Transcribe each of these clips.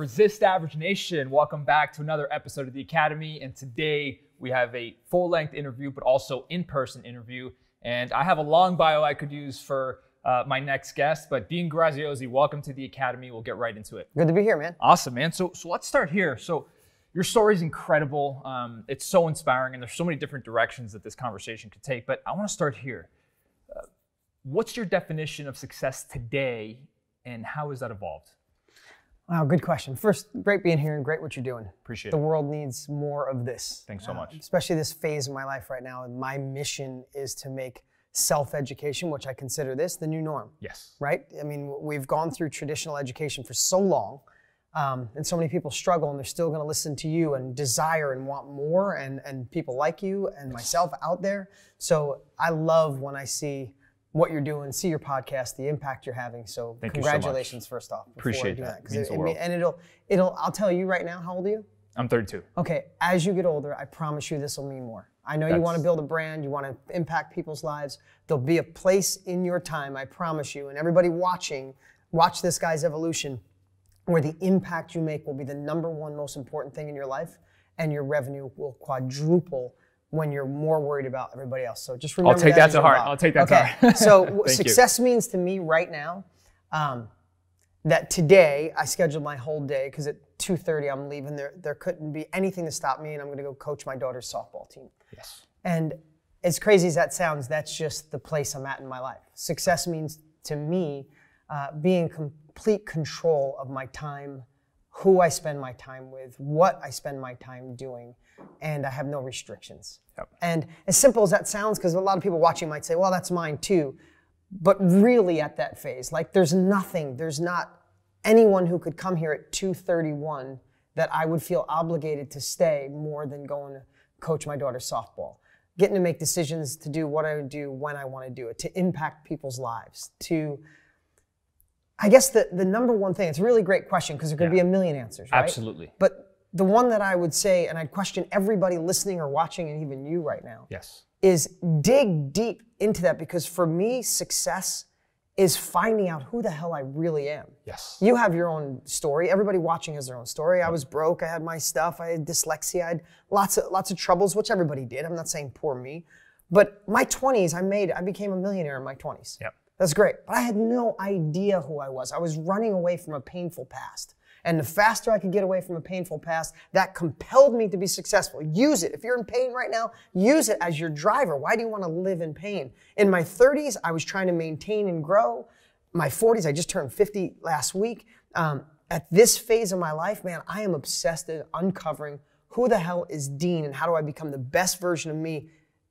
Resist Average Nation. Welcome back to another episode of the Academy. And today we have a full-length interview, but also in-person interview. And I have a long bio I could use for my next guest, but Dean Graziosi, welcome to the Academy. We'll get right into it. Good to be here, man. Awesome, man. So let's start here. So your story is incredible. It's so inspiring, and there's so many different directions that this conversation could take. But I want to start here. What's your definition of success today, and how has that evolved? Wow, good question. First, great being here and great what you're doing. Appreciate it. The world needs more of this. Thanks so much. Especially this phase of my life right now. And my mission is to make self-education, which I consider this, the new norm. Yes. Right? I mean, we've gone through traditional education for so long, and so many people struggle, and they're still going to listen to you and desire and want more, and people like you and myself out there. So I love when I see what you're doing, see your podcast, the impact you're having. So Thank congratulations, you so much. first off. Appreciate that. Because I'll tell you right now, how old are you? I'm 32. Okay, as you get older, I promise you this will mean more. I know you want to build a brand, you want to impact people's lives. There'll be a place in your time, I promise you, and everybody watching, watch this guy's evolution, where the impact you make will be the number one most important thing in your life, and your revenue will quadruple when you're more worried about everybody else. So just remember I'll take that to heart. I'll take that to heart. So success means to me right now that today I scheduled my whole day because at 2:30 I'm leaving. There couldn't be anything to stop me, and I'm going to go coach my daughter's softball team. Yes. And as crazy as that sounds, that's just the place I'm at in my life. Success means to me being in complete control of my time, who I spend my time with, what I spend my time doing, and I have no restrictions. Yep. And as simple as that sounds, because a lot of people watching might say, well, that's mine too. But really at that phase, like there's not anyone who could come here at 2:31 that I would feel obligated to stay more than going to coach my daughter's softball. Getting to make decisions to do what I would do when I want to do it, to impact people's lives, I guess the number one thing, it's a really great question because there could be a million answers, right? Absolutely. But the one that I would say, and I'd question everybody listening or watching, and even you right now, yes, is dig deep into that, because for me, success is finding out who the hell I really am. Yes. You have your own story. Everybody watching has their own story. I was broke. I had my stuff. I had dyslexia. I had lots of troubles, which everybody did. I'm not saying poor me. But my 20s, I became a millionaire in my 20s. Yep. That's great. But I had no idea who I was. I was running away from a painful past. And the faster I could get away from a painful past, that compelled me to be successful. Use it. If you're in pain right now, use it as your driver. Why do you want to live in pain? In my 30s, I was trying to maintain and grow. My 40s, I just turned 50 last week. At this phase of my life, man, I am obsessed with uncovering who the hell is Dean and how do I become the best version of me,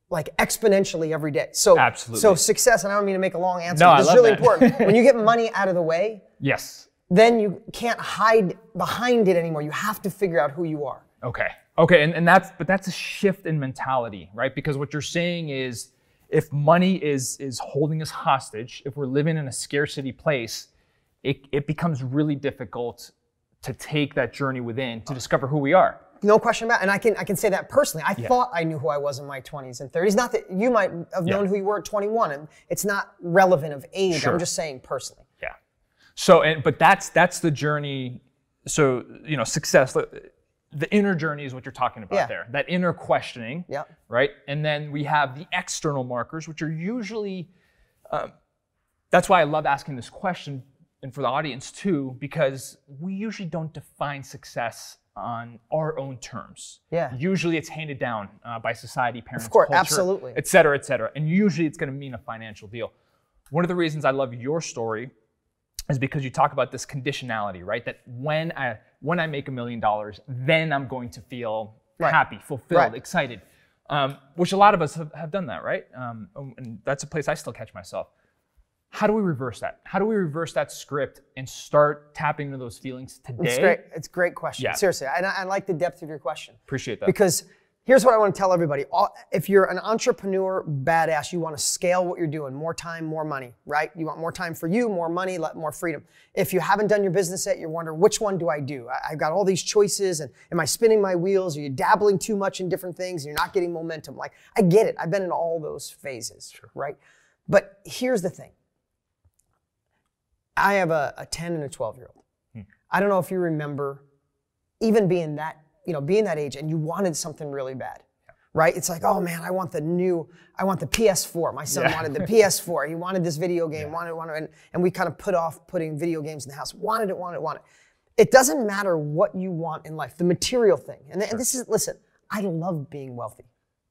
like exponentially every day. So, absolutely. So success, and I don't mean to make a long answer, no, but it's really important. When you get money out of the way, yes, then you can't hide behind it anymore. You have to figure out who you are. Okay, and that's a shift in mentality, right? Because what you're saying is, if money is holding us hostage, if we're living in a scarcity place, it becomes really difficult to take that journey within to discover who we are. No question about it. And I can say that personally. I thought I knew who I was in my 20s and 30s. Not that you might have known who you were at 21, and it's not relevant of age. Sure. I'm just saying personally. Yeah. So, but that's the journey. So, success, the inner journey is what you're talking about there. That inner questioning, right? And then we have the external markers, which are usually, that's why I love asking this question, and for the audience too, because we usually don't define success on our own terms. Yeah. Usually it's handed down by society, parents, of course, culture, absolutely, et cetera, et cetera. And usually it's going to mean a financial deal. One of the reasons I love your story is because you talk about this conditionality, right? That when I make $1 million, then I'm going to feel happy, fulfilled, excited, which a lot of us have done that, right? And that's a place I still catch myself. How do we reverse that? How do we reverse that script and start tapping into those feelings today? It's great. It's a great question. Yeah. Seriously, and I like the depth of your question. Appreciate that. Because here's what I want to tell everybody. If you're an entrepreneur, badass, you want to scale what you're doing, more time, more money, right? You want more time for you, more money, more freedom. If you haven't done your business yet, you're wondering, which one do I do? I've got all these choices, and am I spinning my wheels? Are you dabbling too much in different things and you're not getting momentum? Like, I get it. I've been in all those phases, right? But here's the thing. I have a 10 and a 12-year-old. I don't know if you remember even being that age and you wanted something really bad, right? It's like, oh man, I want the PS4. My son wanted the PS4. He wanted this video game, and we kind of put off putting video games in the house. Wanted it. It doesn't matter what you want in life, the material thing. And this is, listen, I love being wealthy.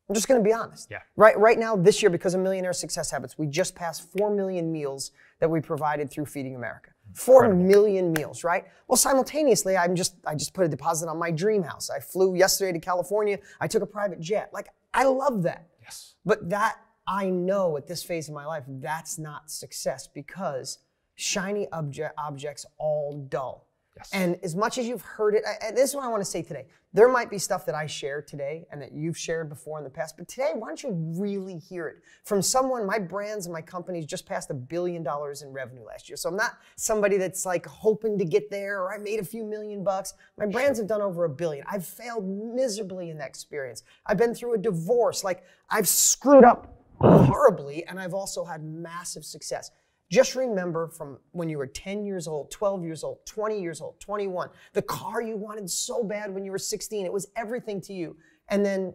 I'm just going to be honest. Yeah. Right now, this year, because of Millionaire Success Habits, we just passed 4 million meals that we provided through Feeding America. 4 million meals, right? Well, simultaneously, I just put a deposit on my dream house. I flew yesterday to California. I took a private jet. Like, I love that. Yes. But that, I know at this phase of my life, that's not success, because shiny objects all dull. Yes. And as much as you've heard it, and this is what I want to say today. There might be stuff that I share today and that you've shared before in the past, but today, why don't you really hear it from someone? My brands and my companies just passed $1 billion in revenue last year. So I'm not somebody that's like hoping to get there, or I made a few million bucks. My brands have done over $1 billion. I've failed miserably in that experience. I've been through a divorce. Like, I've screwed up horribly, and I've also had massive success. Just remember from when you were 10 years old, 12 years old, 20 years old, 21, the car you wanted so bad when you were 16, it was everything to you. And then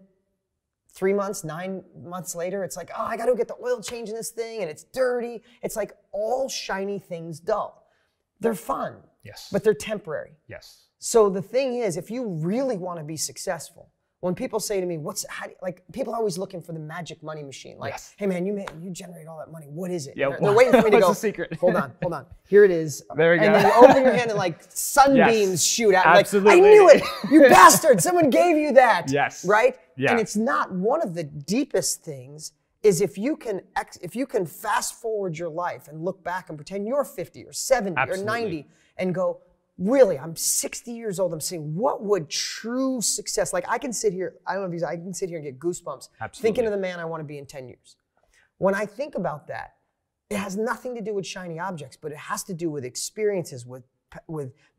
3 months, 9 months later, it's like, oh, I got to get the oil change in this thing, and it's dirty. It's like all shiny things dull. They're fun, Yes. but they're temporary. Yes. So the thing is, if you really want to be successful, when people say to me, people are always looking for the magic money machine. Like, hey man, you generate all that money. What is it? Yeah, they're waiting for me to go, what's the secret? hold on. Here it is. There you go. And then you open your hand and like sunbeams shoot out. Absolutely. Like, I knew it, you bastard. Someone gave you that. Yes. Right? Yeah. And it's not, one of the deepest things is if you can fast forward your life and look back and pretend you're 50 or 70 or 90 and go, really, I'm 60 years old. I'm saying, what would true success, like I can sit here, I can sit here and get goosebumps thinking of the man I want to be in 10 years. When I think about that, it has nothing to do with shiny objects, but it has to do with experiences, with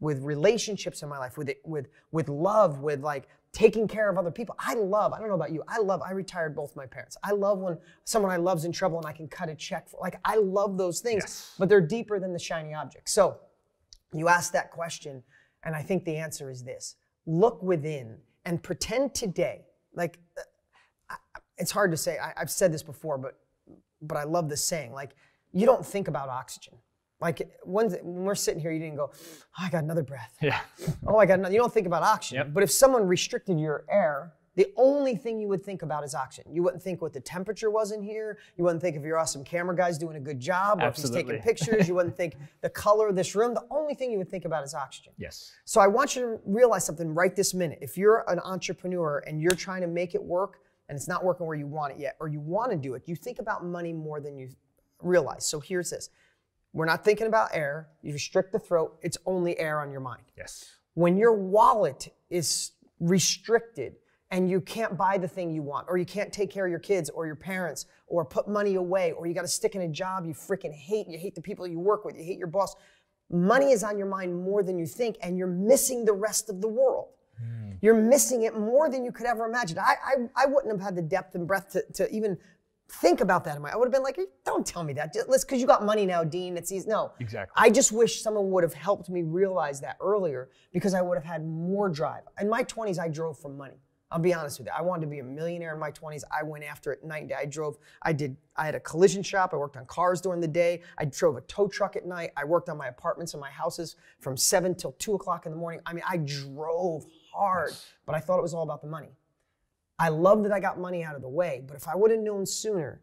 relationships in my life, with love, with like taking care of other people. I don't know about you, I retired both my parents. I love when someone I love's in trouble and I can cut a check for, like, I love those things, but they're deeper than the shiny objects. So, you asked that question, and I think the answer is this. Look within and pretend today, like, it's hard to say, I've said this before, but I love this saying, like, you don't think about oxygen. Like, when we're sitting here, you didn't go, oh, I got another breath. Yeah. Oh, I got another. You don't think about oxygen. Yep. But if someone restricted your air, the only thing you would think about is oxygen. You wouldn't think what the temperature was in here. You wouldn't think if your awesome camera guy's doing a good job, or if he's taking pictures. You wouldn't think the color of this room. The only thing you would think about is oxygen. Yes. So I want you to realize something right this minute. If you're an entrepreneur and you're trying to make it work and it's not working where you want it yet, or you want to do it, you think about money more than you realize. So here's this. We're not thinking about air. You restrict the throat. It's only air on your mind. Yes. When your wallet is restricted, and you can't buy the thing you want, or you can't take care of your kids or your parents, or put money away, or you got to stick in a job you freaking hate, you hate the people you work with, you hate your boss. Money is on your mind more than you think, and you're missing the rest of the world. You're missing it more than you could ever imagine. I wouldn't have had the depth and breadth to even think about that in my, I would have been like, don't tell me that. Just because you got money now, Dean, it's easy. No. Exactly. I just wish someone would have helped me realize that earlier, because I would have had more drive. In my 20s, I drove for money. I'll be honest with you. I wanted to be a millionaire in my 20s. I went after it night and day. I had a collision shop. I worked on cars during the day. I drove a tow truck at night. I worked on my apartments and my houses from 7 till 2 o'clock in the morning. I mean, I drove hard, but I thought it was all about the money. I love that I got money out of the way, but if I would have known sooner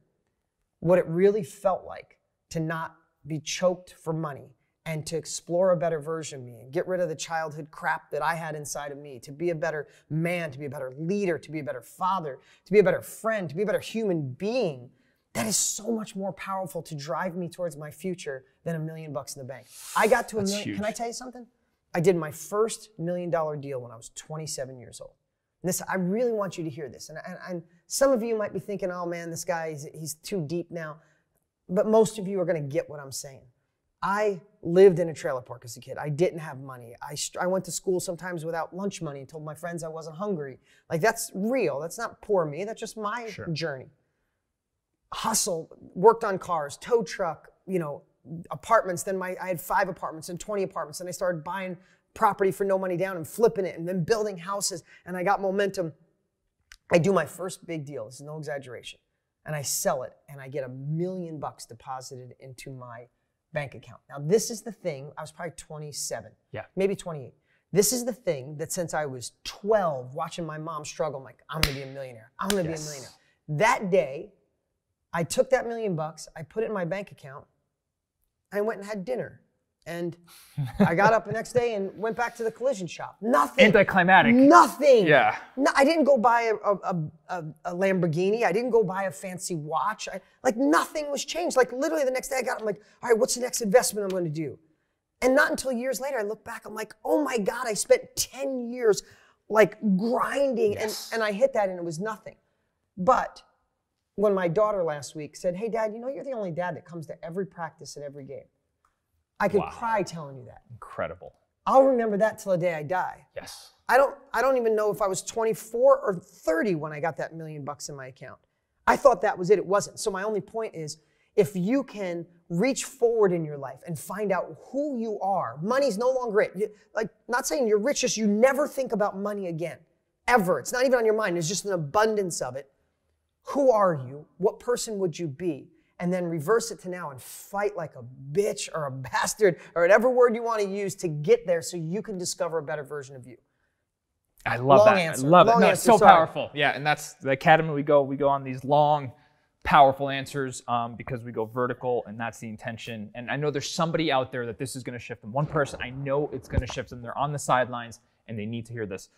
what it really felt like to not be choked for money, and to explore a better version of me and get rid of the childhood crap that I had inside of me, to be a better man, to be a better leader, to be a better father, to be a better friend, to be a better human being, that is so much more powerful to drive me towards my future than $1 million in the bank. I got to $1 million. Huge. Can I tell you something? I did my first $1 million deal when I was 27 years old. And this, I really want you to hear this. And some of you might be thinking, oh man, this guy, he's too deep now. But most of you are going to get what I'm saying. I lived in a trailer park as a kid. I didn't have money. I went to school sometimes without lunch money and told my friends I wasn't hungry. Like, that's real. That's not poor me. That's just my journey. Hustle, worked on cars, tow truck, apartments. Then I had 5 apartments and 20 apartments. And I started buying property for no money down and flipping it and then building houses, and I got momentum. I do my first big deal. This is no exaggeration. And I sell it, and I get $1 million deposited into my bank account. Now, this is the thing. I was probably 27, maybe 28. This is the thing that since I was 12, watching my mom struggle, I'm like, I'm going to be a millionaire. I'm going to be a millionaire. That day, I took that $1 million, I put it in my bank account, and I went and had dinner. And I got up the next day and went back to the collision shop. Nothing. Anticlimactic. Nothing. Yeah. No, I didn't go buy a Lamborghini. I didn't go buy a fancy watch. Like nothing was changed. Like literally the next day I got, I'm like, all right, what's the next investment I'm going to do? And not until years later, I look back, I'm like, oh my God, I spent 10 years like grinding and I hit that and it was nothing. But when my daughter last week said, hey Dad, you know, you're the only dad that comes to every practice and every game. I could cry telling you that. Incredible. I'll remember that till the day I die. Yes. I don't even know if I was 24 or 30 when I got that $1 million in my account. I thought that was it. It wasn't. So my only point is, if you can reach forward in your life and find out who you are, money's no longer it. Like, not saying you're rich, just you never think about money again, ever. It's not even on your mind. There's just an abundance of it. Who are you? What person would you be? And then reverse it to now and fight like a bitch or a bastard or whatever word you want to use to get there so you can discover a better version of you. I love long that. Answer. I love long it. No, answer, it's so sorry. powerful. Yeah, and that's the academy we go on these long, powerful answers because we go vertical, and that's the intention. And I know there's somebody out there that this is going to shift them. One person, I know it's going to shift them. They're on the sidelines, and they need to hear this.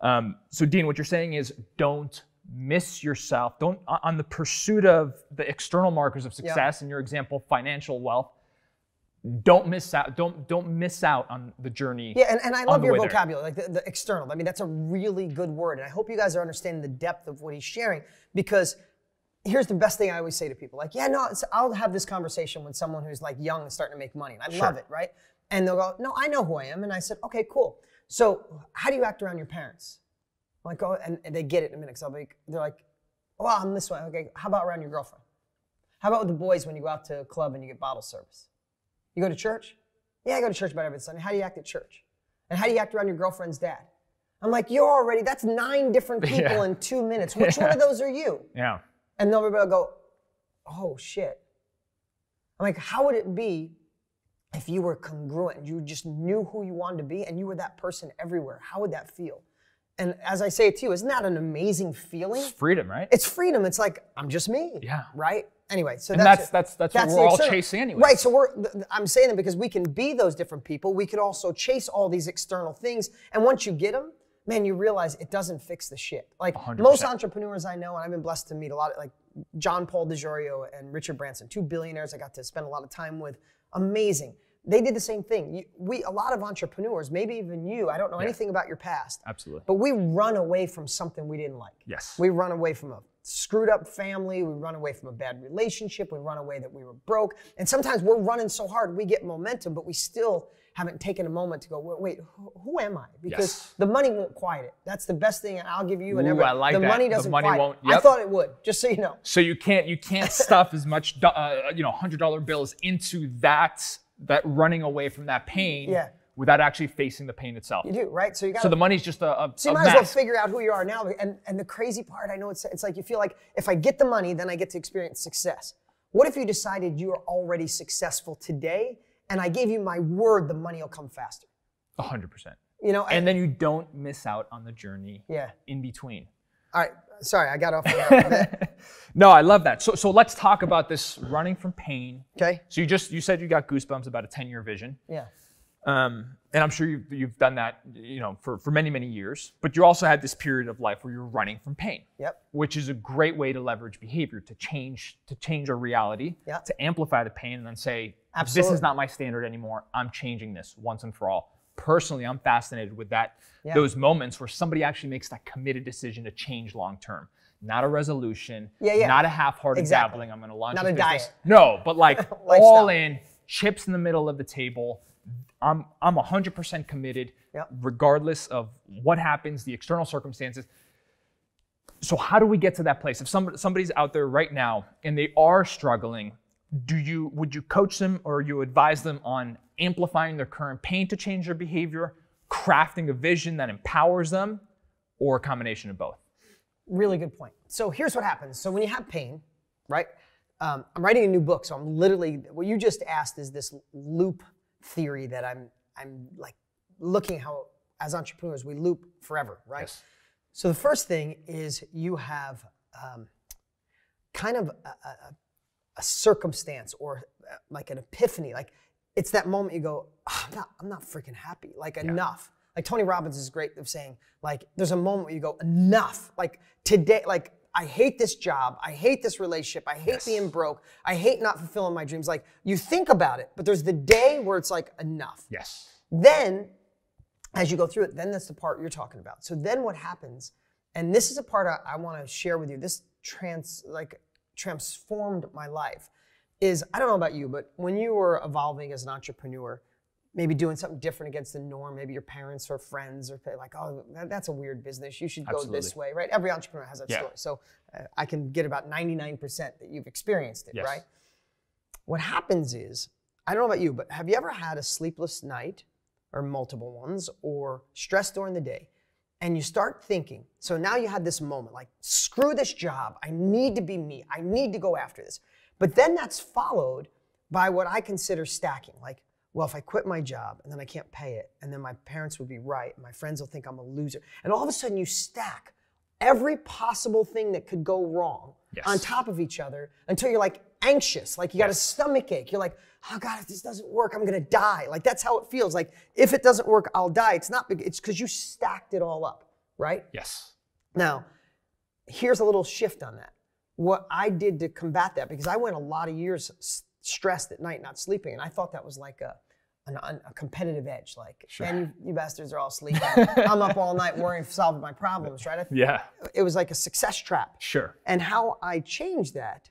So Dean, what you're saying is don't miss yourself. Don't, on the pursuit of the external markers of success, in your example, financial wealth, don't miss out. Don't miss out on the journey. Yeah, and I love your vocabulary, like the external. I mean, that's a really good word. And I hope you guys are understanding the depth of what he's sharing, because here's the best thing I always say to people. Like, yeah, no, I'll have this conversation with someone who's like young and starting to make money. And I love it, right? And they'll go, no, I know who I am. And I said, okay, cool. So how do you act around your parents? I'm like, oh, and they get it in a minute. Because they're like, oh, I'm this way. Okay, how about around your girlfriend? How about with the boys when you go out to a club and you get bottle service? You go to church? Yeah, I go to church about every Sunday. How do you act at church? And how do you act around your girlfriend's dad? I'm like, that's 9 different people in 2 minutes. Which one of those are you? Yeah. And they'll go, oh shit. I'm like, how would it be if you were congruent and you just knew who you wanted to be and you were that person everywhere? How would that feel? And as I say it to you, isn't that an amazing feeling? It's freedom, right? It's freedom. It's like, I'm just me. Yeah. Right? Anyway, so that's what we're all chasing anyway. Right, so I'm saying that because we can be those different people, we could also chase all these external things. And once you get them, man, you realize it doesn't fix the shit. Like 100%. Most entrepreneurs I know, and I've been blessed to meet a lot of, like John Paul DiGiorio and Richard Branson, 2 billionaires I got to spend a lot of time with. Amazing. They did the same thing. A lot of entrepreneurs, maybe even you, I don't know anything about your past. Absolutely. But we run away from something we didn't like. Yes. We run away from a screwed up family. We run away from a bad relationship. We run away that we were broke. And sometimes we're running so hard, we get momentum, but we still haven't taken a moment to go, wait, who am I? Because the money won't quiet it. That's the best thing I'll give you. Ooh, I like the that. money doesn't quiet won't, it. I thought it would, just so you know. So you can't stuff as much $100 bills into that running away from that pain without actually facing the pain itself. You do, right? So the money's just a So you might as well figure out who you are now. And the crazy part, I know it's like you feel like if I get the money, then I get to experience success. What if you decided you are already successful today, and I gave you my word the money will come faster? 100%. You know, and then you don't miss out on the journey in between. All right. Sorry, I got off on that. No, I love that. So let's talk about this running from pain. Okay. So you said you got goosebumps about a 10-year vision. Yeah. And I'm sure you've done that, for many, many years. But you also had this period of life where you're running from pain. Yep. Which is a great way to leverage behavior to change a reality, to amplify the pain, and then say, this is not my standard anymore. I'm changing this once and for all. Personally, I'm fascinated with those moments where somebody actually makes that committed decision to change long term. Not a resolution, not a half-hearted dabbling. I'm going to launch not this a business. diet. No, but like all in, chips in the middle of the table. I'm 100% committed, regardless of what happens, the external circumstances. So how do we get to that place? If somebody's out there right now and they are struggling, would you coach them or you advise them on amplifying their current pain to change their behavior, crafting a vision that empowers them, or a combination of both? Really good point. So here's what happens. So when you have pain, right? I'm writing a new book, so I'm literally, what you just asked is this loop theory that I'm like looking how, as entrepreneurs, we loop forever, right? Yes. So the first thing is you have kind of a circumstance or like an epiphany. Like it's that moment you go, oh, I'm not freaking happy. Like enough. Like Tony Robbins is great of saying, like, there's a moment where you go, enough. Like today, like I hate this job. I hate this relationship. I hate being broke. I hate not fulfilling my dreams. Like you think about it, but there's the day where it's like enough. Yes. Then as you go through it, then that's the part you're talking about. So then what happens, and this is a part I want to share with you, this transformed my life, is, I don't know about you, but when you were evolving as an entrepreneur, maybe doing something different against the norm, maybe your parents or friends are like, oh, that's a weird business, you should go this way, right? Every entrepreneur has that story. So I can get about 99% that you've experienced it, right? What happens is, I don't know about you, but have you ever had a sleepless night, or multiple ones, or stress during the day, and you start thinking, so now you had this moment, like, screw this job, I need to be me, I need to go after this. But then that's followed by what I consider stacking, like, well, if I quit my job and then I can't pay it, and then my parents would be right, and my friends will think I'm a loser, and all of a sudden you stack every possible thing that could go wrong on top of each other until you're like anxious, like you got a stomach ache, you're like, oh God, if this doesn't work, I'm gonna die. Like that's how it feels. Like if it doesn't work, I'll die. It's not big, it's because you stacked it all up, right? Yes. Now, here's a little shift on that. What I did to combat that, because I went a lot of years stressed at night, not sleeping, and I thought that was like a competitive edge. Like, man, you bastards are all sleeping. I'm up all night worrying, solving my problems, right? It was like a success trap. Sure. And how I changed that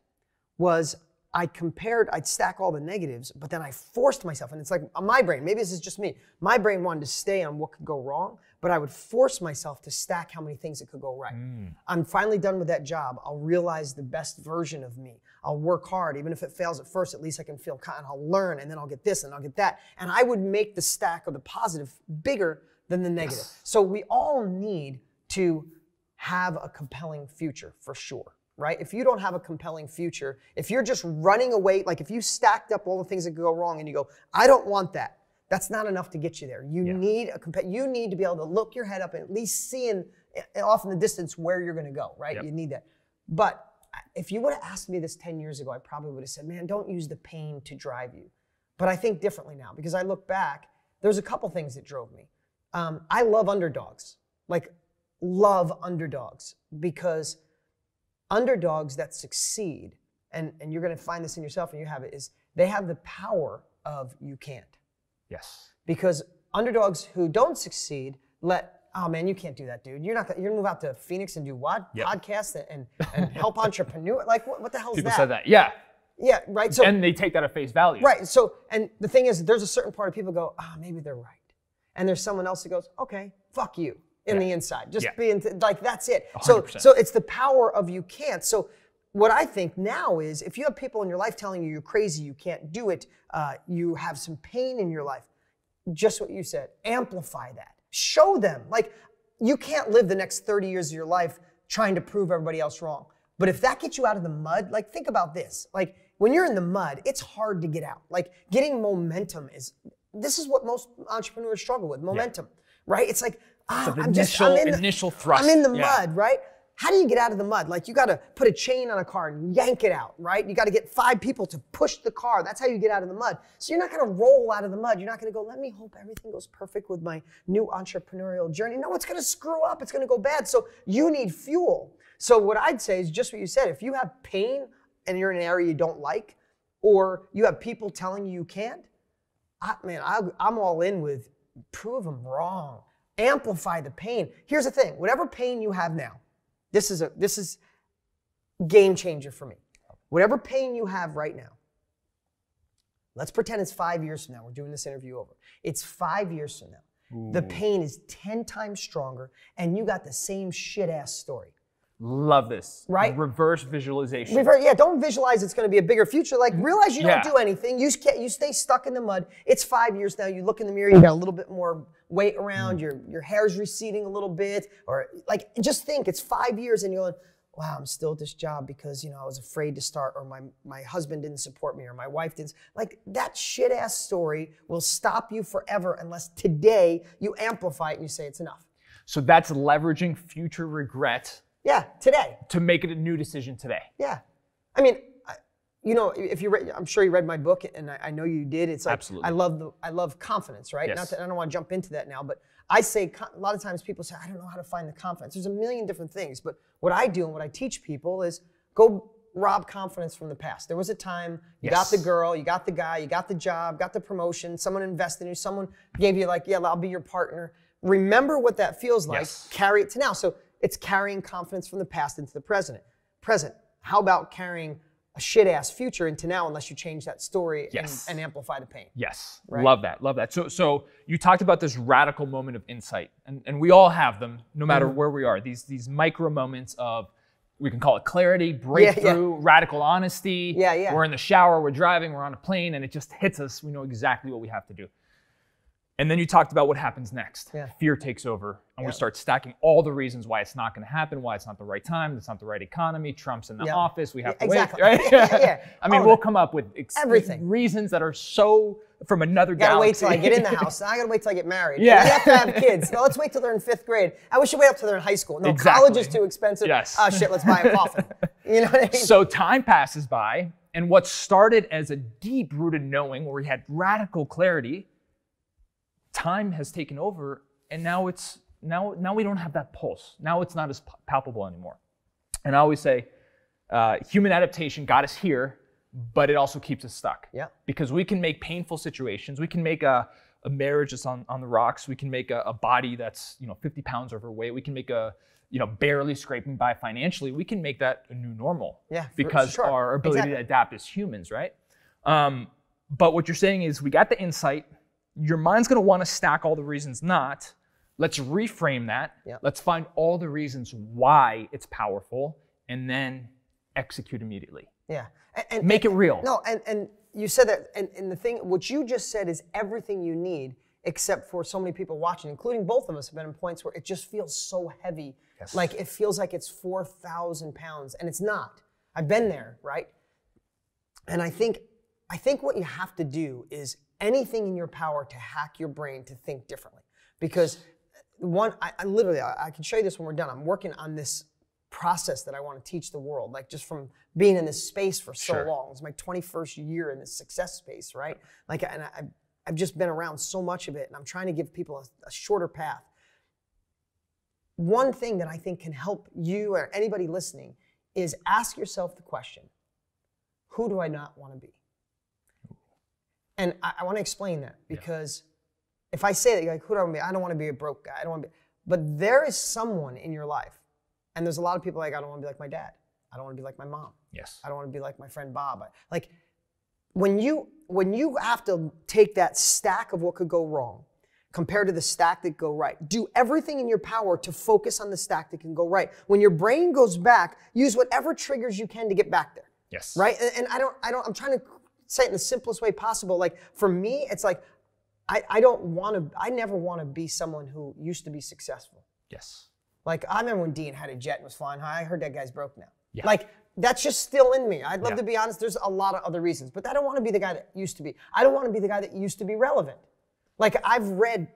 was I'd stack all the negatives, but then I forced myself, and it's like my brain, maybe this is just me, my brain wanted to stay on what could go wrong, but I would force myself to stack how many things that could go right. I'm finally done with that job. I'll realize the best version of me. I'll work hard. Even if it fails at first, at least I can feel confident. I'll learn, and then I'll get this, and I'll get that. And I would make the stack of the positive bigger than the negative. So we all need to have a compelling future, for sure. Right? If you don't have a compelling future, if you're just running away, like if you stacked up all the things that could go wrong and you go, I don't want that, that's not enough to get you there. You need you need to be able to look your head up and at least seeing off in the distance where you're going to go, right? You need that. But if you would have asked me this 10 years ago, I probably would have said, man, don't use the pain to drive you. But I think differently now, because I look back, there's a couple things that drove me. I love underdogs, like love underdogs, because underdogs that succeed, and you're going to find this in yourself and you have it, is they have the power of you can't. Yes. Because underdogs who don't succeed oh man, you can't do that, dude. You're going to move out to Phoenix and do what? Podcasts and help entrepreneurs? Like what the hell is that? People said that, yeah. Yeah, right. So, and they take that at face value. Right. So, and the thing is, there's a certain part of people who go, maybe they're right. And there's someone else who goes, okay, fuck you. In the inside, just being like, that's it. 100%. So it's the power of you can't. So what I think now is, if you have people in your life telling you you're crazy, you can't do it, you have some pain in your life, just what you said, amplify that. Show them, like, you can't live the next 30 years of your life trying to prove everybody else wrong. But if that gets you out of the mud, like, think about this. Like, when you're in the mud, it's hard to get out. Like, getting momentum this is what most entrepreneurs struggle with, momentum, right? It's like, initial thrust. I'm in the mud, right? How do you get out of the mud? Like, you got to put a chain on a car and yank it out, right? You got to get 5 people to push the car. That's how you get out of the mud. So you're not going to roll out of the mud. You're not going to go, let me hope everything goes perfect with my new entrepreneurial journey. No, it's going to screw up. It's going to go bad. So you need fuel. So what I'd say is just what you said. If you have pain and you're in an area you don't like, or you have people telling you can't, I'm all in with prove them wrong. Amplify the pain. Here's the thing, whatever pain you have now, this is game changer for me. Whatever pain you have right now, let's pretend it's 5 years from now. We're doing this interview over. It's 5 years from now. Ooh. The pain is 10 times stronger, and you got the same shit-ass story. Love this. Right? Reverse visualization. Yeah, don't visualize it's going to be a bigger future. Like, realize you don't do anything. You stay stuck in the mud. It's 5 years now. You look in the mirror, you got a little bit more weight around, your hair's receding a little bit. Or, like, just think, it's 5 years and you're like, wow, I'm still at this job because, you know, I was afraid to start, or my husband didn't support me, or my wife didn't. Like, that shit-ass story will stop you forever unless today you amplify it and you say it's enough. So that's leveraging future regret. Yeah, today. To make it a new decision today. Yeah. I mean, you know, if you read, I'm sure you read my book, and I know you did. It's like, absolutely. I love confidence, right? Yes. I don't want to jump into that now, but I say, a lot of times people say, I don't know how to find the confidence. There's a million different things, but what I do and what I teach people is go rob confidence from the past. There was a time you got the girl, you got the guy, you got the job, got the promotion, someone invested in you, someone gave you like, yeah, I'll be your partner. Remember what that feels like, carry it to now. So it's carrying confidence from the past into the present. How about carrying a shit-ass future into now unless you change that story and amplify the pain? Yes, right? Love that. So you talked about this radical moment of insight, and we all have them, no matter where we are. These micro moments of, we can call it clarity, breakthrough, radical honesty. We're in the shower, we're driving, we're on a plane, and it just hits us. We know exactly what we have to do. And then you talked about what happens next. Fear takes over, and we start stacking all the reasons why it's not going to happen, why it's not the right time, it's not the right economy, Trump's in the office, we have to wait. Right? I mean, we'll come up with everything, reasons that are so from another galaxy. Gotta wait till I get in the house. I gotta wait till I get married. We have to have kids. No, let's wait till they're in 5th grade. We should wait up till they're in high school. No, college is too expensive. Oh shit, let's buy a coffin. You know what I mean? So time passes by, and what started as a deep-rooted knowing where we had radical clarity, time has taken over, and now we don't have that pulse. Now it's not as palpable anymore. And I always say, human adaptation got us here, but it also keeps us stuck. Because we can make painful situations. We can make a marriage that's on the rocks. We can make a body that's 50 pounds overweight. We can make a barely scraping by financially. We can make that a new normal. Because our ability to adapt as humans, right? But what you're saying is, we got the insight. Your mind's going to want to stack all the reasons not. Let's reframe that. Let's find all the reasons why it's powerful, and then execute immediately. And make it real. No, and you said that, and the thing, what you just said is everything you need, except for so many people watching, including both of us, have been in points where it just feels so heavy. Like it feels like it's 4,000 pounds, and it's not. I've been there, right? And I think what you have to do is anything in your power to hack your brain to think differently. Because I can show you this when we're done. I'm working on this process that I want to teach the world, like just from being in this space for so long. It's my 21st year in this success space, right? Like, and I've just been around so much of it, and I'm trying to give people a shorter path. One thing that I think can help you or anybody listening is ask yourself the question, who do I not want to be? And I want to explain that, because if I say that, you're like, who do I want to be? I don't want to be a broke guy. I don't want to be. But there is someone in your life, and there's a lot of people like, I don't want to be like my dad. I don't want to be like my mom. I don't want to be like my friend Bob. Like, when you have to take that stack of what could go wrong compared to the stack that go right, do everything in your power to focus on the stack that can go right. When your brain goes back, use whatever triggers you can to get back there. Right? And I'm trying to say it in the simplest way possible. Like, for me, it's like, I never want to be someone who used to be successful. Like, I remember when Dean had a jet and was flying high. I heard that guy's broke now. Like, that's just still in me. I'd love to be honest. There's a lot of other reasons, but I don't want to be the guy that used to be. I don't want to be the guy that used to be relevant. Like, I've read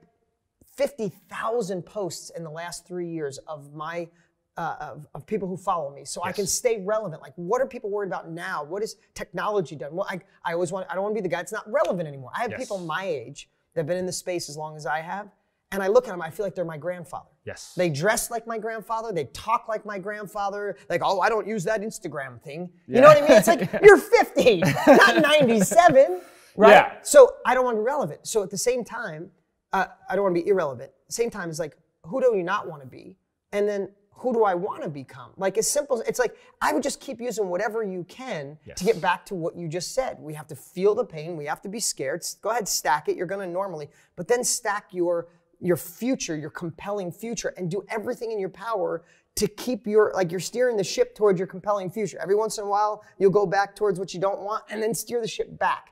50,000 posts in the last 3 years of my of people who follow me, so I can stay relevant. Like, what are people worried about now? What has technology done? Well, I don't want to be the guy that's not relevant anymore. I have people my age that have been in this space as long as I have, and I look at them, I feel like they're my grandfather. They dress like my grandfather, they talk like my grandfather, like, oh, I don't use that Instagram thing. You know what I mean? It's like, you're 50, not 97, right? So I don't want to be relevant. So at the same time, I don't want to be irrelevant. At the same time, it's like, who do you not want to be? And then, who do I want to become? Like, as simple as, it's like, I would just keep using whatever you can to get back to what you just said. We have to feel the pain. We have to be scared. Go ahead, stack it. You're going to normally, but then stack your future, your compelling future, and do everything in your power to keep you're steering the ship towards your compelling future. Every once in a while, you'll go back towards what you don't want and then steer the ship back.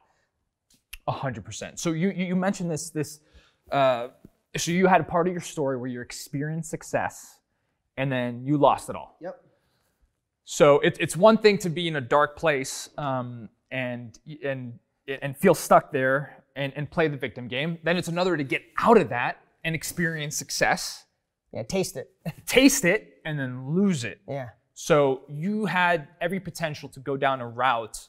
100%. So you mentioned this, so you had a part of your story where you experienced success and then you lost it all. Yep. So it's one thing to be in a dark place and feel stuck there and play the victim game. Then it's another to get out of that and experience success. Yeah, taste it. Taste it and then lose it. Yeah. So you had every potential to go down a route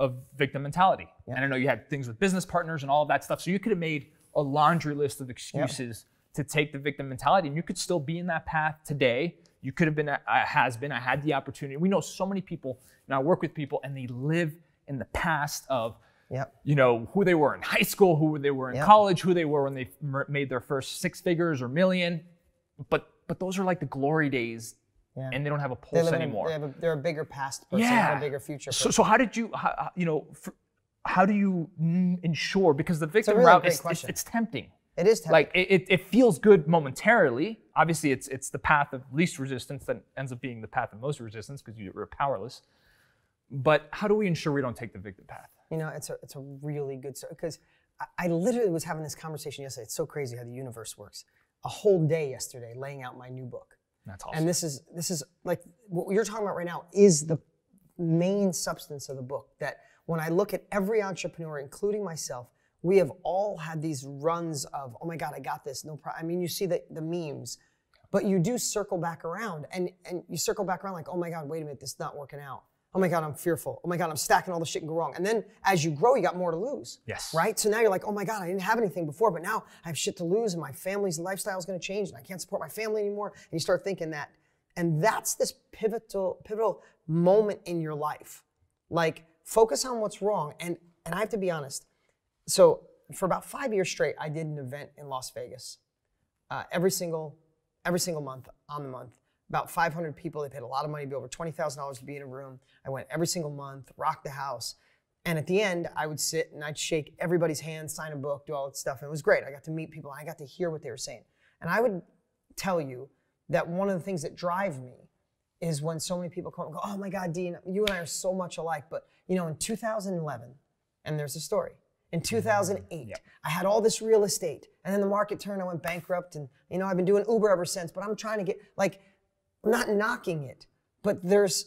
of victim mentality. Yep. And I know you had things with business partners and all of that stuff. So you could have made a laundry list of excuses to take the victim mentality, and you could still be in that path today. You could have been, I had the opportunity. We know so many people, and I work with people, and they live in the past of, who they were in high school, who they were in college, who they were when they made their first 6 figures or million. But those are like the glory days, and they don't have a pulse anymore. They're a bigger past person, not a bigger future person. So how did you, how do you ensure, because the victim route, it's tempting. It is tempting. Like it feels good momentarily. Obviously, it's the path of least resistance that ends up being the path of most resistance because you're powerless. But how do we ensure we don't take the victim path? It's a really good story, because I literally was having this conversation yesterday. It's so crazy how the universe works. A whole day yesterday laying out my new book. That's awesome. And this is like what you're talking about right now is the main substance of the book. That when I look at every entrepreneur, including myself, we have all had these runs of, oh my God, I got this, no problem. I mean, you see the memes, but you do circle back around, and you circle back around like, oh my God, wait a minute, this is not working out. Oh my God, I'm fearful. Oh my God, I'm stacking all the shit and go wrong. And then as you grow, you got more to lose. Yes. Right? So now you're like, oh my God, I didn't have anything before, but now I have shit to lose, and my family's lifestyle is going to change, and I can't support my family anymore. And you start thinking that. And that's this pivotal moment in your life. Like, focus on what's wrong. And I have to be honest. So for about 5 years straight, I did an event in Las Vegas. Every single month, on the month. About 500 people. They paid a lot of money, to be over $20,000 to be in a room. I went every single month, rocked the house. And at the end, I would sit and I'd shake everybody's hand, sign a book, do all that stuff. And it was great. I got to meet people. I got to hear what they were saying. And I would tell you that one of the things that drive me is when so many people come and go, oh my God, Dean, you and I are so much alike. But in 2011, and there's a story. In 2008, I had all this real estate, and then the market turned, I went bankrupt, and I've been doing Uber ever since, but I'm trying to get, I'm not knocking it, but there's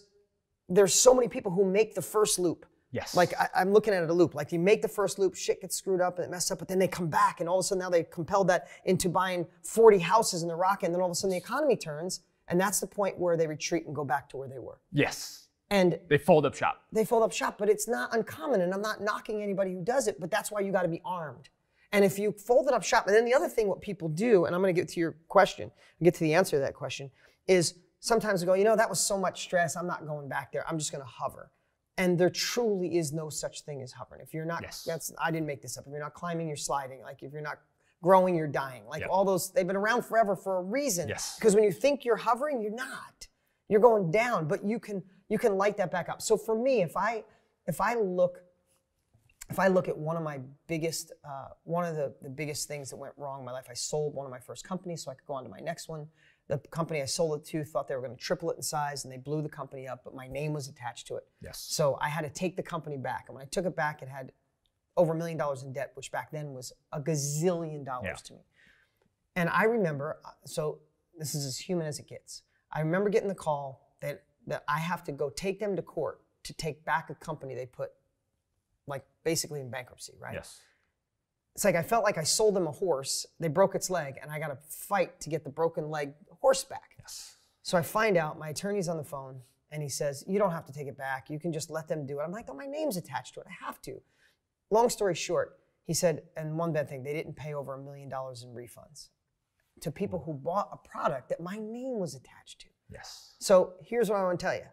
so many people who make the first loop. Yes. Like I'm looking at it a loop. Like you make the first loop, shit gets screwed up and it messes up, but then they come back, and all of a sudden now they compelled that into buying 40 houses in the rocket, and then all of a sudden the economy turns, and that's the point where they retreat and go back to where they were. Yes. And they fold up shop. They fold up shop, but it's not uncommon, and I'm not knocking anybody who does it, but that's why you got to be armed. And if you fold it up shop, and then the other thing what people do, and I'm going to get to your question, get to the answer to that question, is sometimes they go, that was so much stress, I'm not going back there, I'm just going to hover. And there truly is no such thing as hovering. If you're not, I didn't make this up, if you're not climbing, you're sliding. Like if you're not growing, you're dying. Like all those, they've been around forever for a reason. Yes. Because when you think you're hovering, you're not. You're going down, but you can light that back up. So for me, if I look at one of my biggest, one of the biggest things that went wrong in my life, I sold one of my first companies so I could go on to my next one. The company I sold it to thought they were going to triple it in size, and they blew the company up, but my name was attached to it. Yes. So I had to take the company back. And when I took it back, it had over $1 million in debt, which back then was a gazillion dollars to me. And I remember, so this is as human as it gets. I remember getting the call that I have to go take them to court to take back a company they put basically in bankruptcy, right? Yes. It's like I felt like I sold them a horse, they broke its leg, and I got to fight to get the broken leg horse back. Yes. So I find out, my attorney's on the phone, and he says, you don't have to take it back, you can just let them do it. I'm like, oh, my name's attached to it, I have to. Long story short, he said, and one bad thing, they didn't pay over $1 million in refunds to people who bought a product that my name was attached to. Yes. So here's what I want to tell you.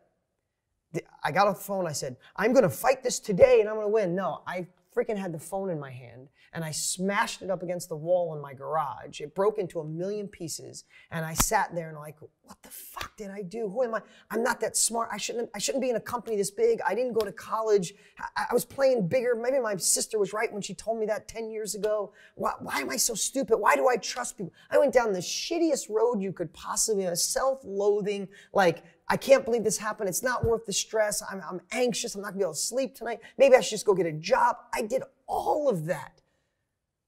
I got off the phone, I said, I'm going to fight this today and I'm going to win. No, I freaking had the phone in my hand and I smashed it up against the wall in my garage. It broke into a million pieces and I sat there and like, what the fuck did I do? Who am I? I'm not that smart. I shouldn't be in a company this big. I didn't go to college. I was playing bigger. Maybe my sister was right when she told me that 10 years ago. Why am I so stupid? Why do I trust people? I went down the shittiest road you could possibly, self-loathing, like, I can't believe this happened. It's not worth the stress. I'm anxious. I'm not gonna be able to sleep tonight. Maybe I should just go get a job. I did all of that.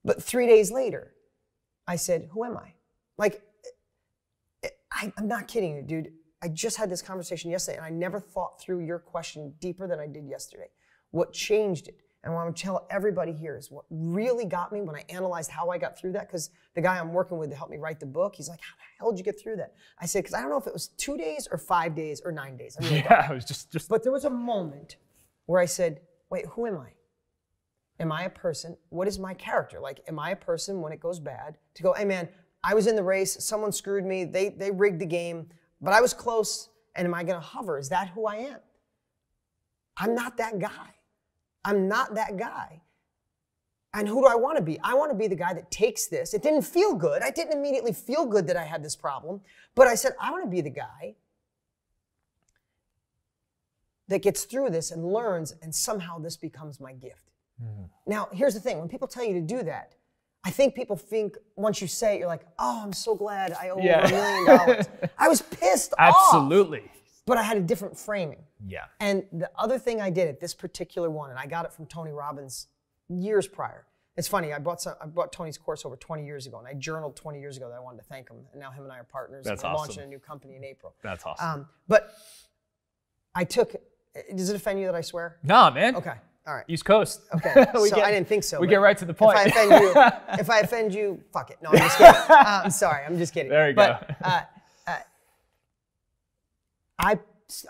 But 3 days later, I said, who am I? Like, I'm not kidding you, dude. I just had this conversation yesterday and I never thought through your question deeper than I did yesterday. What changed it? And what I'm going to tell everybody here is what really got me when I analyzed how I got through that, because the guy I'm working with to help me write the book, he's like, how the hell did you get through that? I said, because I don't know if it was 2 days or 5 days or 9 days. I really Yeah, it was just. But there was a moment where I said, wait, who am I? Am I a person? What is my character? Like, am I a person when it goes bad to go, hey man, I was in the race, someone screwed me, they rigged the game, but I was close, and am I going to hover? Is that who I am? I'm not that guy. I'm not that guy. And who do I want to be? I want to be the guy that takes this. It didn't feel good. I didn't immediately feel good that I had this problem. But I said, I want to be the guy that gets through this and learns, and somehow this becomes my gift. Mm-hmm. Now, here's the thing. When people tell you to do that, I think people think once you say it, you're like, oh, I'm so glad I owe over $1 million. I was pissed off. Absolutely. But I had a different framing. Yeah. And the other thing I did at this particular one, and I got it from Tony Robbins years prior. It's funny, I bought Tony's course over 20 years ago, and I journaled 20 years ago that I wanted to thank him. And now him and I are partners. That's and we're awesome. launching a new company in April. That's awesome. But I took, does it offend you that I swear? Nah, man. Okay. All right. East Coast. Okay. I didn't think so. We get right to the point. If I offend you, fuck it. No, I'm just kidding. I'm sorry. I'm just kidding. There you go.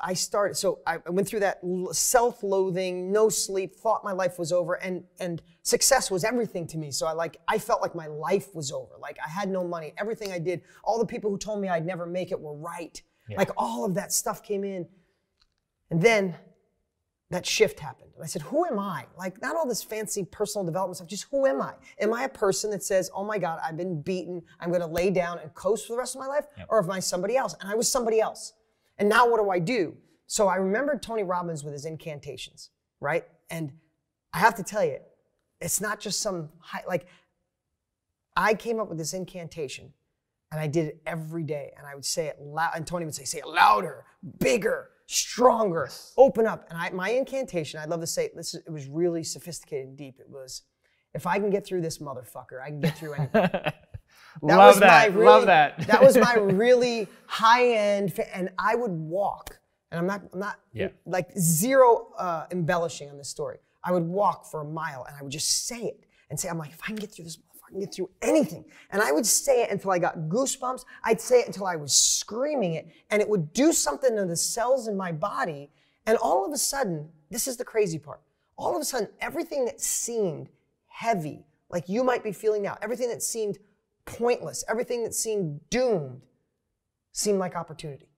I started, so I went through that self-loathing, no sleep, thought my life was over, and success was everything to me. So I felt like my life was over. Like I had no money. Everything I did, all the people who told me I'd never make it were right. Yeah. Like all of that stuff came in. And then that shift happened. And I said, who am I? Like not all this fancy personal development stuff, just who am I? Am I a person that says, oh my God, I've been beaten, I'm gonna lay down and coast for the rest of my life? Yep. Or am I somebody else? And I was somebody else. And now what do I do? So I remembered Tony Robbins with his incantations, right? And I have to tell you, it's not just some I came up with this incantation and I did it every day and I would say it loud, and Tony would say it louder, bigger, stronger, open up. And my incantation, I'd love to say, it was really sophisticated and deep. It was, if I can get through this motherfucker, I can get through anything. Love that. That was my really high end, and I would walk, and I'm not like zero embellishing on this story. I would walk for a mile, and I would just say it and say, I'm like, if I can get through this, I can get through anything. And I would say it until I got goosebumps. I'd say it until I was screaming it, and it would do something to the cells in my body. And all of a sudden, this is the crazy part. All of a sudden, everything that seemed heavy, like you might be feeling now, everything that seemed pointless, everything that seemed doomed seemed like opportunity.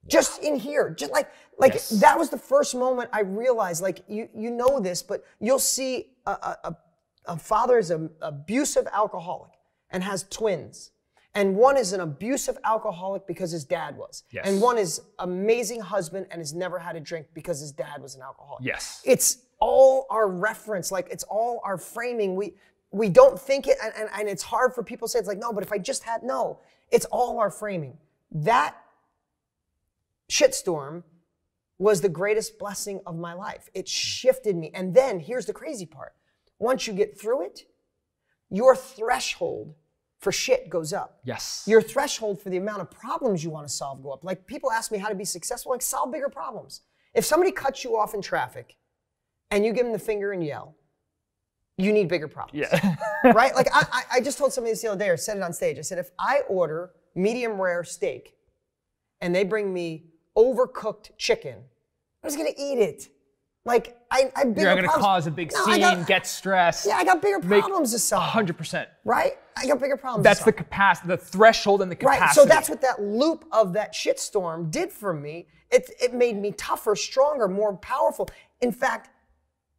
Just in here, just like yes. That was the first moment I realized, like you know this, but you'll see a father is an abusive alcoholic and has twins. And one is an abusive alcoholic because his dad was. Yes. And one is amazing husband and has never had a drink because his dad was an alcoholic. Yes. It's all our reference, like it's all our framing. We don't think it, and it's hard for people to say, it's like, no, but if I just had, no. It's all our framing. That shitstorm was the greatest blessing of my life. It shifted me. And then, here's the crazy part. Once you get through it, your threshold for shit goes up. Yes. Your threshold for the amount of problems you want to solve go up. Like, people ask me how to be successful. Like, solve bigger problems. If somebody cuts you off in traffic, and you give them the finger and yell, you need bigger problems. Yeah. Right? Like I just told somebody this the other day, or said it on stage. I said, if I order medium rare steak and they bring me overcooked chicken, I'm just gonna eat it. Like I bigger You're gonna problems. cause a big scene, get stressed. Yeah, I got bigger problems to solve. 100%. Right? I got bigger problems That's to solve. the capacity, the threshold and the capacity. Right, so that's what that loop of that shitstorm did for me. It made me tougher, stronger, more powerful. In fact,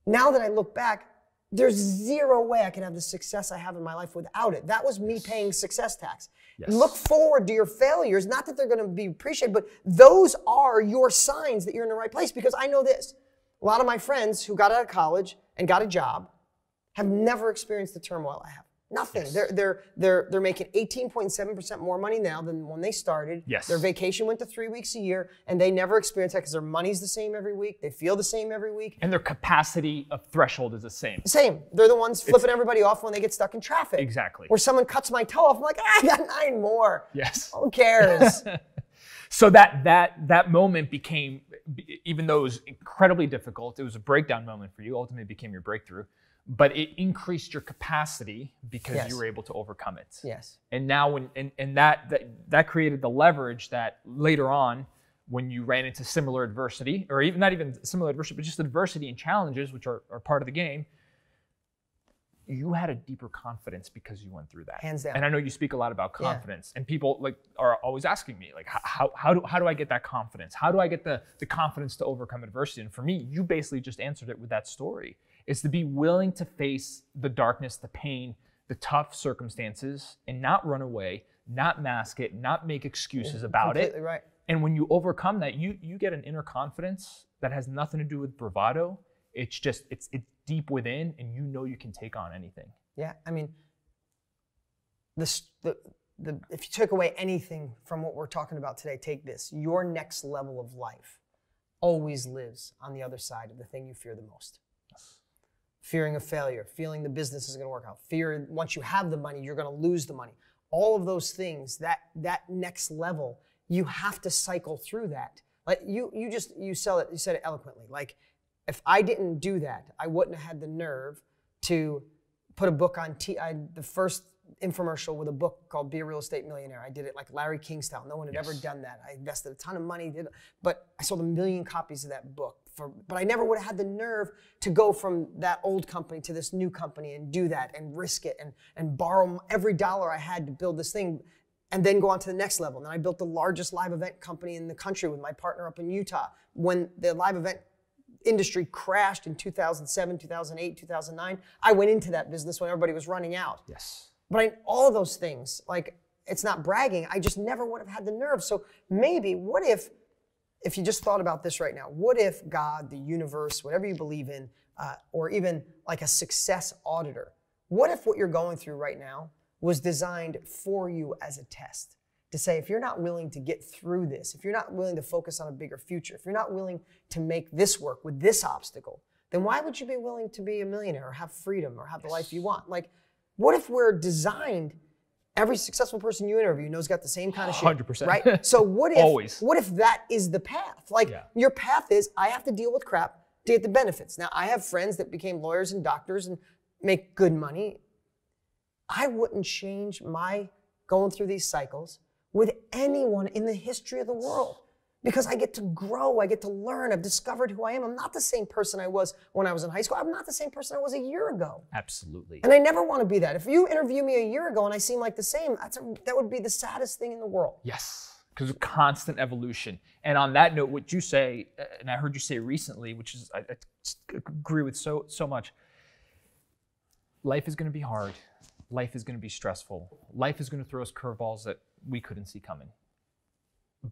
now that I look back, there's zero way I can have the success I have in my life without it. That was me paying success tax. Yes. Look forward to your failures, not that they're going to be appreciated, but those are your signs that you're in the right place. Because I know this, a lot of my friends who got out of college and got a job have never experienced the turmoil I have. Nothing. Yes. They're making 18.7% more money now than when they started. Yes. Their vacation went to 3 weeks a year, and they never experienced that because their money's the same every week. They feel the same every week. And their capacity of threshold is the same. Same. They're the ones flipping everybody off when they get stuck in traffic. Exactly. Where someone cuts my toe off, I'm like, I got 9 more. Yes. Who cares? So that moment became, even though it was incredibly difficult, it was a breakdown moment for you, ultimately it became your breakthrough, but it increased your capacity because you were able to overcome it. Yes. And now that created the leverage that later on, when you ran into similar adversity, or even not even similar adversity, but just adversity and challenges, which are part of the game, you had a deeper confidence because you went through that. Hands down. And I know you speak a lot about confidence, and people are always asking me, how do I get that confidence? How do I get the confidence to overcome adversity? And for me, you basically just answered it with that story. It's to be willing to face the darkness, the pain, the tough circumstances, and not run away, not mask it, not make excuses about it. Completely right. And when you overcome that, you get an inner confidence that has nothing to do with bravado. It's just, it's deep within, and you know you can take on anything. Yeah, I mean, if you took away anything from what we're talking about today, take this. Your next level of life always lives on the other side of the thing you fear the most. Fearing a failure, feeling the business isn't going to work out, fear once you have the money, you're going to lose the money. All of those things, that next level, you have to cycle through that. Like you said it eloquently. Like, if I didn't do that, I wouldn't have had the nerve to put a book on the first infomercial with a book called Be a Real Estate Millionaire. I did it like Larry King style. No one had ever done that. I invested a ton of money, but I sold 1 million copies of that book. But I never would have had the nerve to go from that old company to this new company and do that and risk it and borrow every dollar I had to build this thing and then go on to the next level. And then I built the largest live event company in the country with my partner up in Utah. When the live event industry crashed in 2007, 2008, 2009, I went into that business when everybody was running out. Yes. But all of those things, like, it's not bragging, I just never would have had the nerve. So maybe, what if you just thought about this right now, what if God, the universe, whatever you believe in, or even like a success auditor, what if what you're going through right now was designed for you as a test? To say, if you're not willing to get through this, if you're not willing to focus on a bigger future, if you're not willing to make this work with this obstacle, then why would you be willing to be a millionaire or have freedom or have the life you want? Like, what if we're designed, every successful person you interview knows got the same kind of shit, 100%. right? So what if, Always. what if that is the path? Like, your path is, I have to deal with crap to get the benefits. Now, I have friends that became lawyers and doctors and make good money. I wouldn't change my going through these cycles with anyone in the history of the world, because I get to grow, I get to learn, I've discovered who I am. I'm not the same person I was when I was in high school. I'm not the same person I was a year ago. Absolutely. And I never want to be that. If you interview me a year ago and I seem like the same, that would be the saddest thing in the world. Yes, because of constant evolution. And on that note, what you say, and I heard you say recently, which is, I agree with so much, life is going to be hard. Life is going to be stressful. Life is going to throw us curveballs that we couldn't see coming.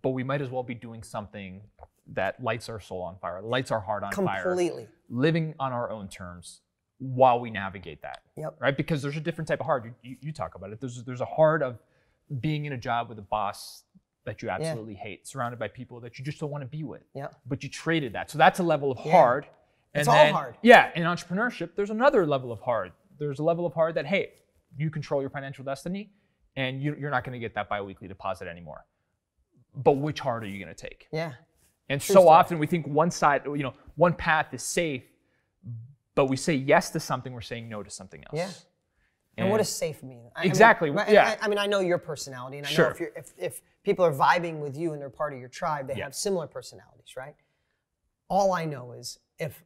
But we might as well be doing something that lights our soul on fire, lights our heart on fire. Completely. Living on our own terms while we navigate that. Yep. Right? Because there's a different type of hard. You talk about it. There's a hard of being in a job with a boss that you absolutely hate, surrounded by people that you just don't want to be with. Yep. But you traded that. So that's a level of hard. And it's then, all hard. Yeah. In entrepreneurship, there's another level of hard. There's a level of hard that, hey, you control your financial destiny, and you're not going to get that biweekly deposit anymore. But which hard are you going to take? Yeah. And so often we think one side, one path is safe, but we say yes to something, we're saying no to something else. Yeah. And what does safe mean? Exactly. I mean, I know your personality, and I know if people are vibing with you and they're part of your tribe, they have similar personalities, right? All I know is, if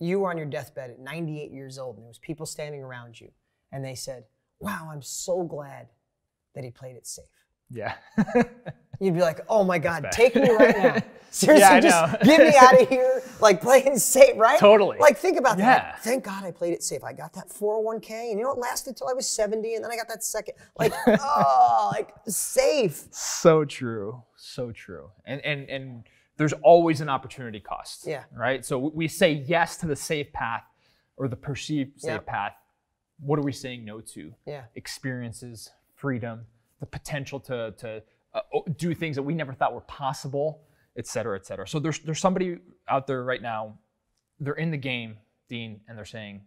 you were on your deathbed at 98 years old and there was people standing around you and they said, wow, I'm so glad that he played it safe. Yeah. You'd be like, oh my God, take me right now. Seriously, Yeah, I just know. get me out of here. Like playing safe, right? Totally. Like think about that. Yeah. Like, thank God I played it safe. I got that 401k, and you know it lasted till I was 70, and then I got that second. Like, like safe. So true. So true. And there's always an opportunity cost. Yeah. Right? So we say yes to the safe path or the perceived safe path. What are we saying no to? Yeah. Experiences, freedom, the potential to do things that we never thought were possible, et cetera, et cetera. So there's somebody out there right now, they're in the game, Dean, and they're saying,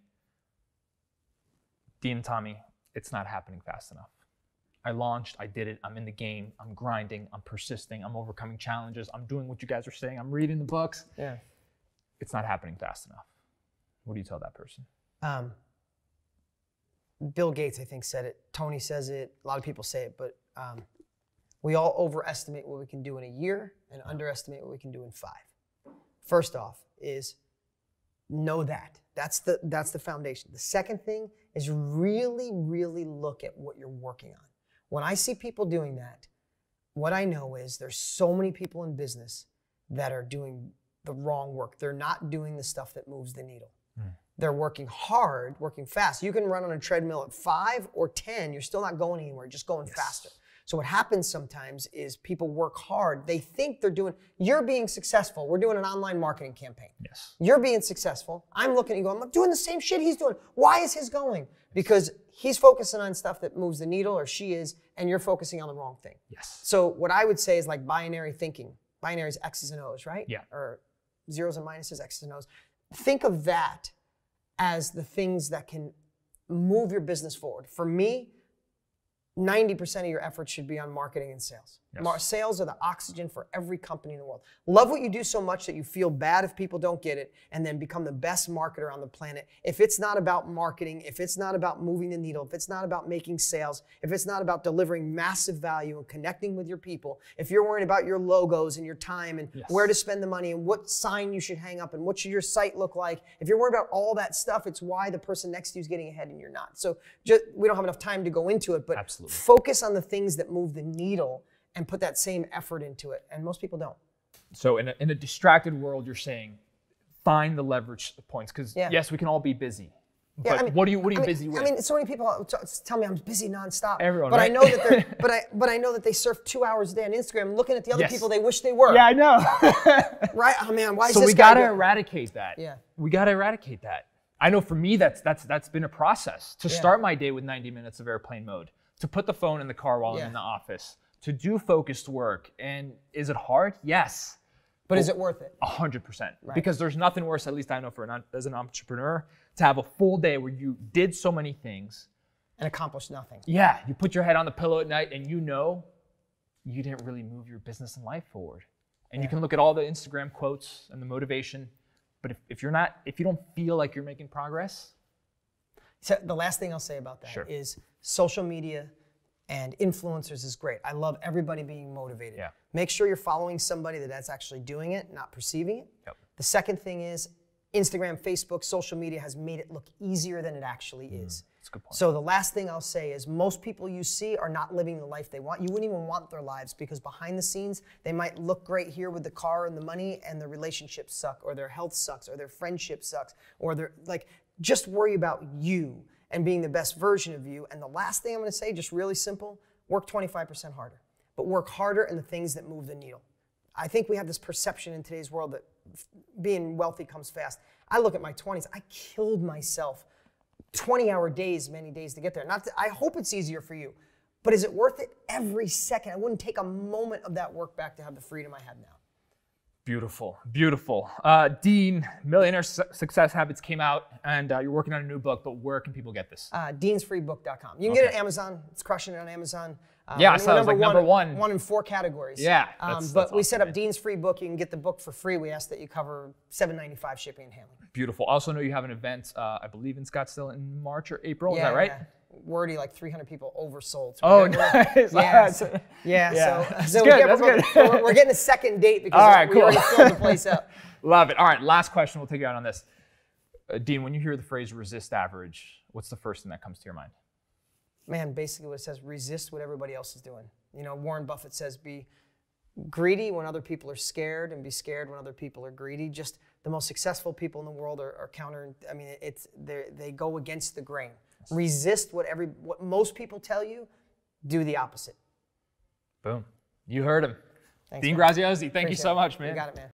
Dean and Tommy, it's not happening fast enough. I launched, I did it, I'm in the game, I'm grinding, I'm persisting, I'm overcoming challenges, I'm doing what you guys are saying, I'm reading the books. Yeah. It's not happening fast enough. What do you tell that person? Bill Gates, I think, said it. Tony says it. A lot of people say it, but we all overestimate what we can do in a year and underestimate what we can do in 5. First off is know that. That's the foundation. The second thing is really, really look at what you're working on. When I see people doing that, what I know is there's so many people in business that are doing the wrong work. They're not doing the stuff that moves the needle. They're working hard, working fast. You can run on a treadmill at 5 or 10. You're still not going anywhere, just going faster. So what happens sometimes is people work hard. They think they're doing, you're being successful. We're doing an online marketing campaign. Yes. You're being successful. I'm looking and going, I'm doing the same shit he's doing. Why is his going? Because he's focusing on stuff that moves the needle, or she is, and you're focusing on the wrong thing. Yes. So what I would say is like binary thinking. Binary is X's and O's, right? Yeah. Or zeros and minuses, X's and O's. Think of that as the things that can move your business forward. For me, 90% of your effort should be on marketing and sales. Yes. Sales are the oxygen for every company in the world. Love what you do so much that you feel bad if people don't get it, and then become the best marketer on the planet. If it's not about marketing, if it's not about moving the needle, if it's not about making sales, if it's not about delivering massive value and connecting with your people, if you're worried about your logos and your time and where to spend the money and what sign you should hang up and what should your site look like, if you're worried about all that stuff, it's why the person next to you is getting ahead and you're not. So we don't have enough time to go into it, but Absolutely. Focus on the things that move the needle and put that same effort into it. And most people don't. So in a distracted world, you're saying find the leverage points, because yes, we can all be busy. But I mean, what are you busy with? I mean, so many people tell me I'm busy nonstop. Everyone, but right? I know that they're, but I know that they surf 2 hours a day on Instagram, looking at the other people they wish they were. Yeah, I know. Right? Oh man, why is so this we guy gotta eradicate that. Yeah. We gotta eradicate that. I know for me, that's been a process to start my day with 90 minutes of airplane mode, to put the phone in the car while I'm in the office, to do focused work. And is it hard? Yes. But is it worth it? 100%. Right. Because there's nothing worse, at least I know as an entrepreneur, to have a full day where you did so many things and accomplished nothing. Yeah, you put your head on the pillow at night and you know you didn't really move your business and life forward. And you can look at all the Instagram quotes and the motivation, but if you don't feel like you're making progress. So the last thing I'll say about that is social media and influencers is great. I love everybody being motivated. Yeah. Make sure you're following somebody that's actually doing it, not perceiving it. Yep. The second thing is Instagram, Facebook, social media has made it look easier than it actually is. That's a good point. So the last thing I'll say is most people you see are not living the life they want. You wouldn't even want their lives, because behind the scenes, they might look great here with the car and the money, and their relationships suck, or their health sucks, or their friendship sucks, or they're like, just worry about you and being the best version of you. And the last thing I'm gonna say, just really simple, work 25% harder, but work harder in the things that move the needle. I think we have this perception in today's world that being wealthy comes fast. I look at my 20s, I killed myself 20-hour days, many days to get there. I hope it's easier for you, but is it worth it? Every second. I wouldn't take a moment of that work back to have the freedom I have now. Beautiful, beautiful. Dean, Millionaire Success Habits came out, and you're working on a new book, but where can people get this? Deansfreebook.com. You can get it at Amazon. It's crushing it on Amazon. Yeah, I saw it was like number one. One in 4 categories. Yeah, but we set up Dean's Free Book. You can get the book for free. We ask that you cover $7.95 shipping and handling. Beautiful. Also know you have an event, I believe in Scottsdale in March or April. Is that right? Yeah. Wordy, like 300 people oversold. Oh, nice. So That's good. We're getting a second date because we already filled the place up. Love it. All right, last question. We'll take you out on this. Dean, when you hear the phrase resist average, what's the first thing that comes to your mind? Man, basically what it says, resist what everybody else is doing. You know, Warren Buffett says, be greedy when other people are scared, and be scared when other people are greedy. Just the most successful people in the world are counter. I mean, they go against the grain. Resist what most people tell you. Do the opposite. Boom. You heard him. Thanks, Dean man. Graziosi, thank you so much, man. You got it, man.